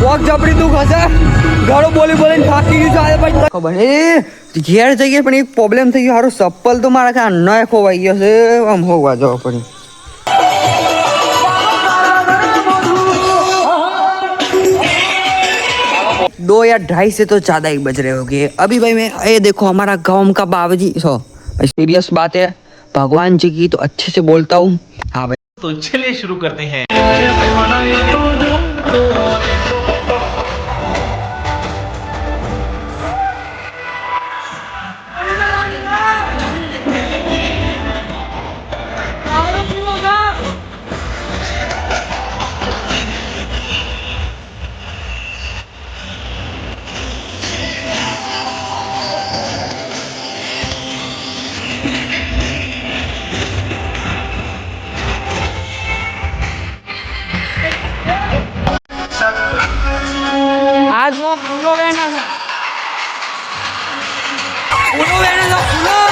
walk જબડી તું ખસે ઘણો બોલી બોલીને થાકી ગયું છે ભાઈ ખબર એ ઘેર જઈએ પણ એક પ્રોબ્લેમ થઈ ગયો સારું ચપ્પલ તો મારા કાન ન ખોવાઈ ગયો છે આમ હોવા જવા પડી दो या 2:30 से तो ज़्यादा ही बज रहे होंगे अभी भाई मैं ये देखो हमारा गाँव का बाबूजी सो सीरियस बात है भगवान जी की तो अच्छे से बोलता हूँ हाँ भाई तो चलिए शुरू करते हैं आज वो फूलो वेना था फूलो वेना था फूलो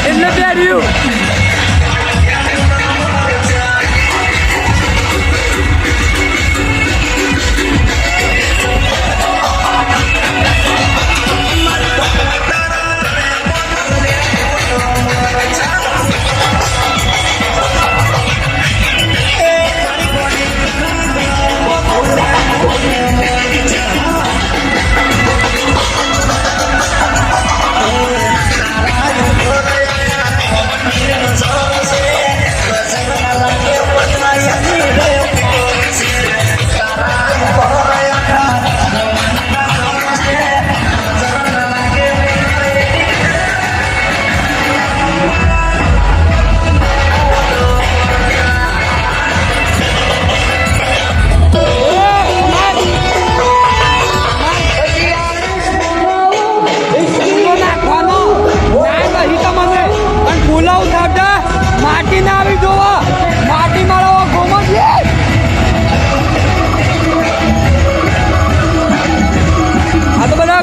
એટલે પહેર્યું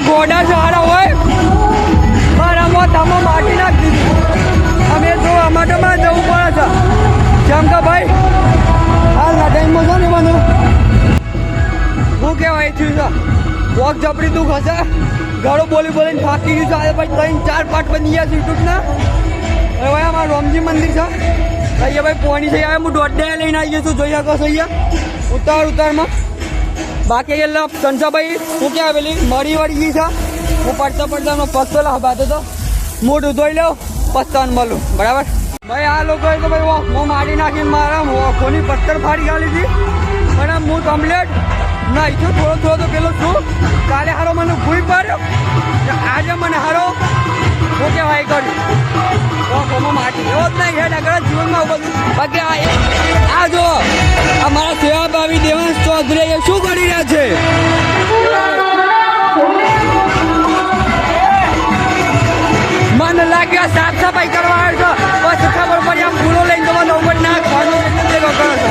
ઘોડા સારા હોય પણ આમાં માટી નાખી દીધી અમે જોવા માટેમાં જવું પડે છે જેમ કે ભાઈ હાલના ટાઈમમાં છે ને બધું શું કહેવાય થયું છે વોક જબડી તું ખસે ઘણો બોલી બોલીને થાકી ગયું છે ભાઈ 3-4 પાર્ટ બની ગયા છે યુટ્યુબના હવે ભાઈ અમારું રામજી મંદિર છે અહીંયા ભાઈ પોણી છે હું દોડે લઈને આવી જઈશું જોઈ શકો છો અહીંયા ઉતારમાં બાકી એટલે સંસાભાઈ શું કહેવાય પેલી મળી વળી ગઈ છે હું પડતા પડતા પસ્તો લાવતો તો મોઢું ધોઈ લઉં પસ્તાને મળું બરાબર ભાઈ આ લોકોએ તો ભાઈ હું મારી નાખીને મારા ખોની પથ્થર ફાડી ગાલી હતી પણ હું કમ્પ્લેટ ના ઈચ્છું થોડો થોડો તો પેલો છું કાલે હારો મને ભૂઈ પાડ્યો આજે મને હારો શું કહેવાય કર્યું માટી એવો જ નહીં હેડ આગળ જીવનમાં બધું બાકી આ જો અમારા સેવા ભાવી દેવાંશ ચૌધરી એ શું કરી રહ્યા છે મને લાગ્યા સાફ સફાઈ કરવા આવ્યો છો બસ ખબર પડી આમ ફૂલો લઈને જવાનો ઉપર ના ખાવાનું એટલે કરો છો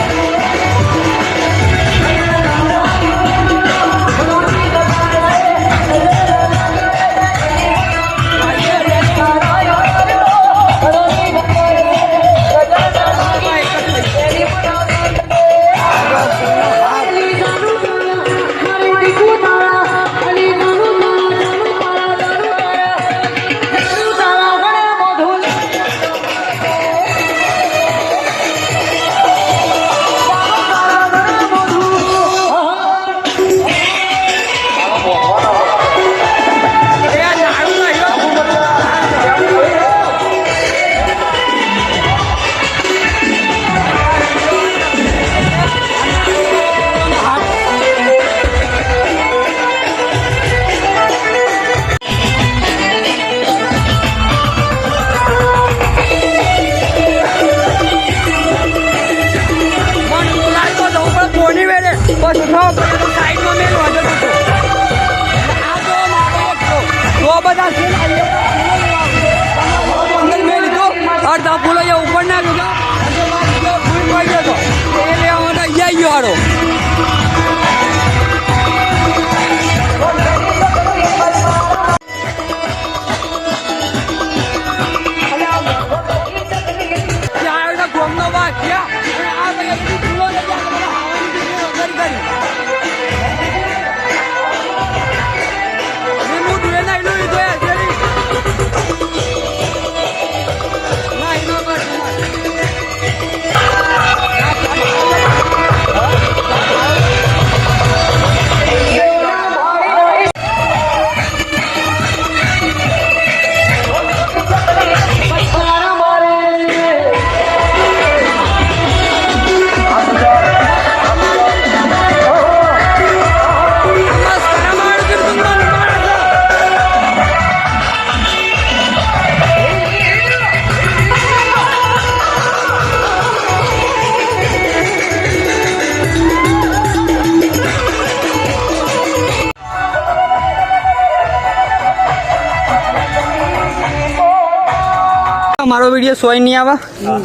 સોય નહીં આવે હું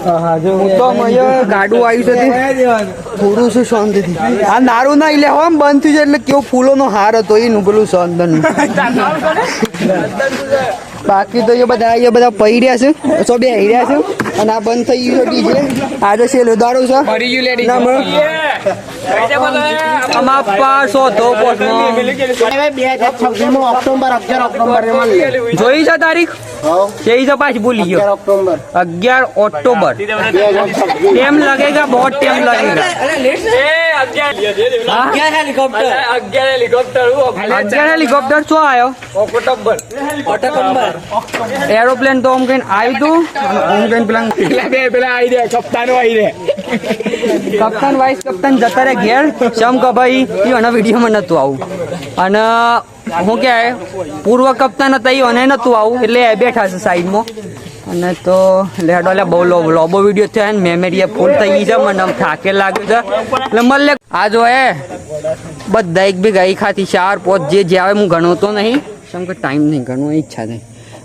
તો અહીંયા ગાડું આવ્યું છે થોડું શું શાંતિથી આ નારું ના લે હો બંધ થયું છે એટલે કેવો ફૂલોનો હાર હતો એ નું શાંતન બાકી તો એ બધા પડી રહ્યા છે સો બે રહ્યા છે અને આ બંધ થઈ ગયું છે ડીજે આજે છે દાડો છે જોઈ છે તારીખ यही तो पाँच बोली 11 अक्टूबर टाइम लगेगा बहुत टाइम लगेगा 11 हेलीकॉप्टर शो आयो एरोप्लेन तो हम कहीं आई तो हम कहीं पेला आई रे कप्तान वाइस कप्तान जता रे घेर शम का भाई ये वीडियो में नतु आવું અને હું કે પૂર્વ કપ્તાન હતા એ અને નતું આવું એટલે બેઠા છે સાઈડમાં અને તો લેડોલે બહુ લોબો વિડીયો થયો ને મેમરી ફૂલ થઈ ગઈ છે મને થાકે લાગ્યું છે એટલે મળે આ જો બધા એક બી ગઈ ખાતી 4 5 જે આવે હું ગણતો નહીં કેમ કે ટાઈમ નહીં ગણવો ઈચ્છા નહીં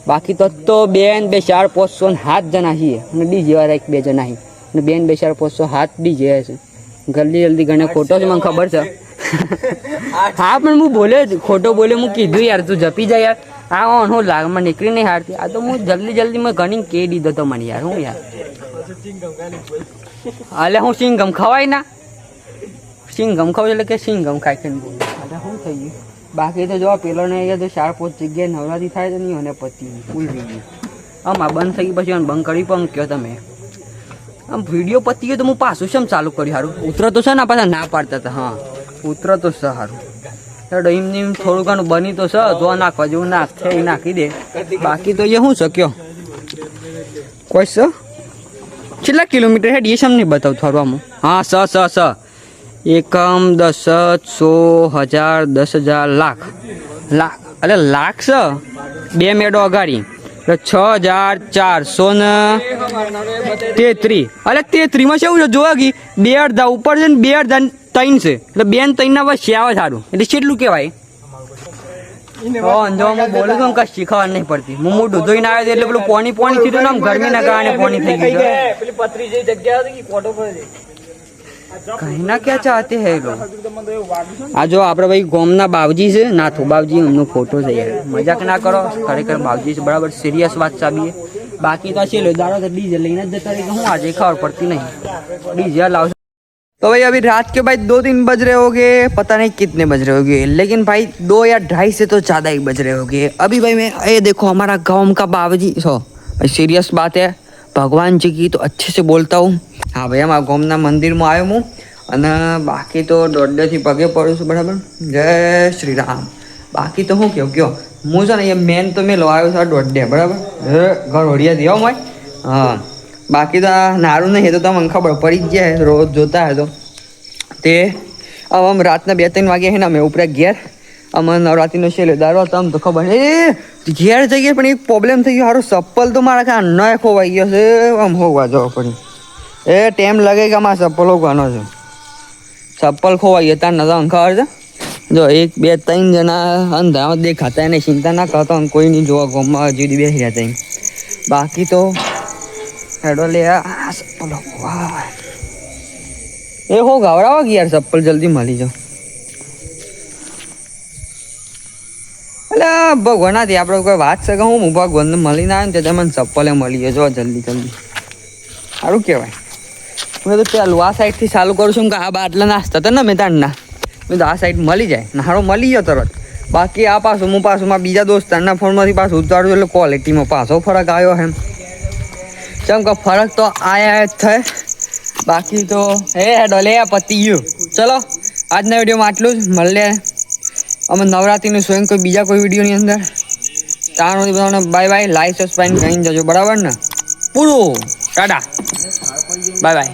બાકી તો 2 ને 2 4 500 7 જણા છીએ અને ડીજે વાળા 1 2 જણા છીએ અને 2 ને 2 4 500 7 ડીજે છે જલ્દી ગણે ખોટો છે મને ખબર છે હા પણ હું બોલે ખોટો બોલે હું કીધું યાર તું જપી જાય યાર હા હું લાગ મને નીકળી નહીં હારતી આ તો હું જલ્દી મેં ઘણી કહી દીધો તો મને યાર હું યાર એટલે હું સિંગમ ખવાય ના સિંગમ ખવાય એટલે કે સિંગમ ખાઈ ખાઈને બોલું એટલે શું થઈ ગયું બાકી તો જો પેલો ને તો 4 5 જગ્યાએ નવરાત્રી થાય તો નહીં અને પતિ ફૂલ થઈ ગયું આમાં બંધ થઈ ગઈ પછી બંધ કરી પણ કહો તમે આમ વિડીયો પતી ગયો તો હું પાછું શેમ ચાલુ કર્યું સારું ઉતરો તો છે ને પાછા ના પાડતા હતા હા ઉતરો તો છે સારું એમ થોડું ઘણું બની તો છે જો નાખવા જેવું નાખે એ નાખી દે બાકી તો એ શું શક્યો કોઈ છે કેટલા કિલોમીટર હેડ એ શેમ નહીં બતાવું થોડું આમ હા સ એકમ 10 100 1000 10,000 લાખ એટલે લાખ છે 2 મેડો અગાડી 6433 એટલે 33 માં શું છે જોવા ગઈ 2 અડધા ઉપર છે ને 2 અડધા 3 છે એટલે 2 ને 3 ના બસ આવે સારું એટલે કેટલું કહેવાય જો હું બોલું છું કઈ શીખવા નહીં પડતી હું મોઢું ધોઈને આવે એટલે પેલું પોણી થયું ને આમ ગરમીના કારણે પોણી થઈ ગયું કहीं ना क्या चाहते हैं लोग આ જો આપણે ભાઈ ગોમના બાવજી છે નાથુ બાવજી એમનો ફોટો છે યાર મજાક ના કરો ખરેખર બાવજી છે બરાબર સિરિયસ વાત ચાલીએ બાકી તો છે દાડો તો ડીજે લઈને જ જતા રહી હું આજે खबर पड़ती नहीं डीजे लाओ तो भाई अभी रात के भाई 2-3 बज रहे होंगे पता नहीं कितने बज रहे होंगे लेकिन भाई 2 या 2:30 से तो ज़्यादा ही बज रहे होंगे अभी भाई मैं ये देखो हमारा गाँव का बावजी भाई सीरियस बात है भगवान जी की तो अच्छे से बोलता हूँ हाँ भाई हमारा गाँवના મંદિરમાં આવ્યો હું અને બાકી તો દોડેથી પગે પડું છું બરાબર જય શ્રી રામ બાકી તો હું કયો હું છે ને એ મેન તો મેં લો આવ્યો છું દોડે બરાબર ઘર ઓડિયા દે હોય હા બાકી તો આ નારું નહીં તો તમને ખબર પડી જ જાય રોજ જોતા હતો તે હવે આમ રાતના 2-3 વાગે છે ને અમે ઉપરે ઘેર અમે નવરાત્રીનો છેલ્લો દારો તમ તો ખબર એ ઘેર જઈએ પણ એક પ્રોબ્લેમ થઈ ગયો સારું ચપ્પલ તો મારા કાન ન ખોવાઈ ગયો છે આમ હોવા જવા પડી એ ટાઈમ લાગે કે આમાં ચપ્પલ હોવાનો છે ચપ્પલ ખોવાઈ ગયા તાર નતા ખબર છે જો 1 2 3 જણા અંધામાં દેખાતા એને ચિંતા ના કરતા કોઈ નહીં જોવા ગામમાં હજુ બેસી રહ્યા બાકી તો હેડો લે આ ચપ્પલ એ હો ગવડાવો કે યાર ચપ્પલ જલ્દી મળી જાઓ એટલે ભગવાનાથી આપણે કોઈ વાત છે કે હું ભગવાનને મળીને આવ્યો ને તે મને ચપ્પલે મળી ગયો જો જલ્દી સારું કહેવાય મેં તો ચાલુ આ સાઈડથી ચાલુ કરું છું કે આ બાટલા નાસ્તા હતા ને મેં તારના મેં તો આ સાઈડ મળી જાય નારો મળી ગયો તરત બાકી આ પાછું માં બીજા દોસ્તારના ફોનમાંથી પાછું ઉતારું એટલે ક્વોલિટીમાં પાછો ફરક આવ્યો એમ કેમ કે ફરક તો આયા જ થાય બાકી તો હે ડોલે પતી ગયું ચલો આજના વિડીયોમાં આટલું જ મળીએ અમે નવરાત્રિનું સ્વયં કોઈ બીજા કોઈ વિડીયોની અંદર તાણ બધાને બાય બાય લાઈક સબસ્ક્રાઈબ કરીને જજો બરાબર ને પૂરું ટાટા બાય બાય